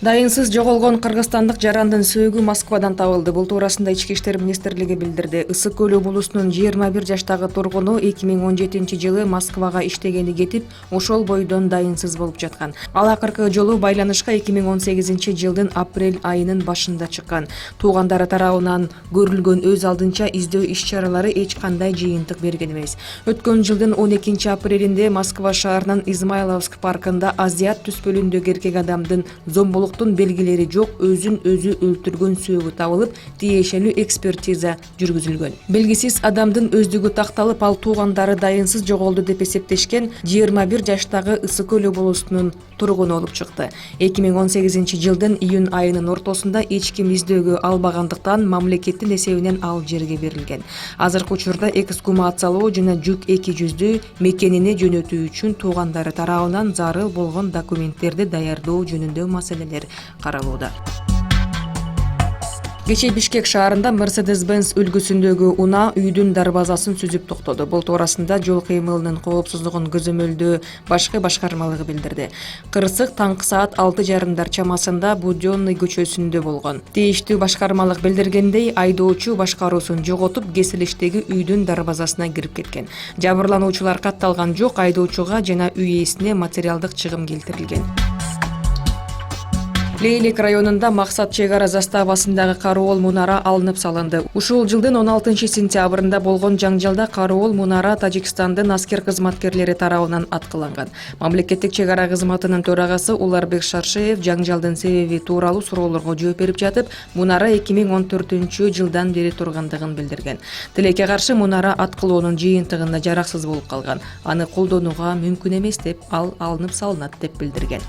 Дайынсыз жоголгон кыргызстандык жарандын сөөгү Москвадан табылды. Бул туурасында Ички иштер министрлиги билдирди. Ысык көл облусунун 21 жаштагы тургуну 2017-жылы Москвага иштегени кетип, ошол бойдон дайынсыз болуп жаткан. Ал акыркы жолу байланышка 2018-жылдын апрель айынын башында чыккан. Туугандары тарабынан көрүлгөн өз алдынча издөө иш-чаралары эч кандай жыйынтык берген эмес. Өткөн жылдын 12 апрелинде Москва шаарынын Измайловск паркында азиат түспөлүндөгү эркек адамдын зомбулук белгилери жок өзүн өзү өлтүргөн сөөгү табылып, тиешелүү экспертиза жүргүзүлгөн. Белгисиз адамдын өздүгү такталып, ал туугандары дайынсыз жоголду деп эсептешкен 21 жаштагы Ысык көл облусунун тургуну болуп чыкты. 2018-жылдын июнь айынын ортосунда эч ким издөөгө албагандыктан мамлекеттин эсебинен ал жерге берилген. Азыркы учурда эксгумациялоо жана жүк 200 мекенине жөнөтүү үчүн туугандары тарабынан зарыл болгон документтерди даярдоо жөнүндө маселелер каралууда. Кечээ Бишкек шаарында Mercedes-Benz үлгүсүндөгү унаа үйдүн дарбазасын сүзүп токтоду. Бул туурасында жол кыймылынын коопсуздугун көзөмөлдөө башкы башкармалыгы билдирди. Кырсык таңкы саат 6:30 чамасында Будённый көчөсүндө болгон. Тийиштүү башкармалык билдиргендей, айдоочу башкаруусун жоготуп, кесилиштеги үйдүн дарбазасына кирип кеткен. Жабырлануучулар катталган жок, айдоочуга жана үй ээсине материалдык чыгым келтирилген. Лейлик районунда Максат чек ара заставасындагы кароол мунара алынып салынды. Ушул жылдын 16 сентябрында болгон жаңжалда кароол мунара Тажикстандын аскер кызматкерлери тарабынан аткыланган. Мамлекеттик чек ара кызматынын төрагасы Уларбек Шаршеев жаңжалдын себеби тууралуу суроолорго жооп берип жатып, мунара 2014-жылдан бери тургандыгын билдирген. Тилекке каршы мунара аткылоонун жыйынтыгында жараксыз болуп калган. Аны колдонууга мүмкүн эмес деп, ал алынып салынат деп билдирген.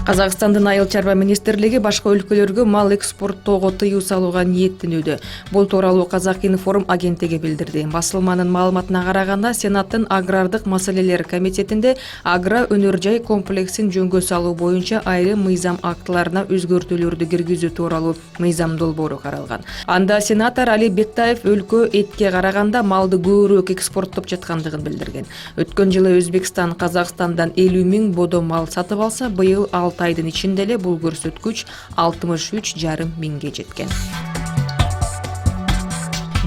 Казакстандын айыл чарба министрлиги башка өлкөлөргө мал экспорттоого тыюу салууга ниеттенүүдө. Бул тууралуу Казакинформ агенттиги билдирди. Басылманын маалыматына караганда, Сенаттын агрардык маселелер комитетинде агро өнөр-жай комплексин жөнгө салуу боюнча айрым мыйзам актыларына өзгөртүүлөрдү киргизүү тууралуу мыйзам долбоору каралган. Анда сенатор Али Бектаев өлкө этке караганда малды көбүрөөк экспорттоп жаткандыгын билдирген. Өткөн жылы Өзбекстан Казакстандан 50 000 бодо мал сатып алса, быйыл 6 айдын ичинде эле бул көрсөткүч 63,5 миңге жеткен.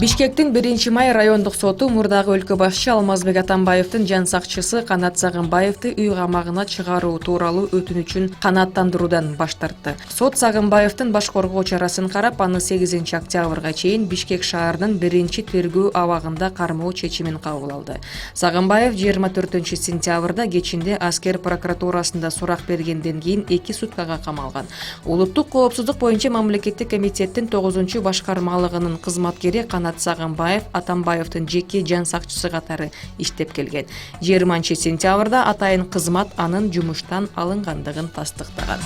Бишкектин 1-май райондук соту мурдагы өлкө башчы Алмазбек Атамбаевдин жан сакчысы Канат Сагынбаевди үй камагына чыгаруу тууралуу өтүнүчүн канааттандыруудан баш тартты. Сот Сагынбаевдин баш коргоо чарасын карап, аны 8 октябрга чейин Бишкек шаарынын 1-тергөө абагында кармоо чечимин кабыл алды. Сагынбаев 24 сентябрда кечинде аскер прокуратурасында сурак бергенден кийин 2 суткага камалган. Улуттук коопсуздук боюнча мамлекеттик комитеттин 9-башкармалыгынын кызматкери Канат Сагынбаев Атамбаевдин жеке жан сакчысы катары иштеп келген. 20 сентябрда атайын кызмат анын жумуштан алынгандыгын тастыктаган.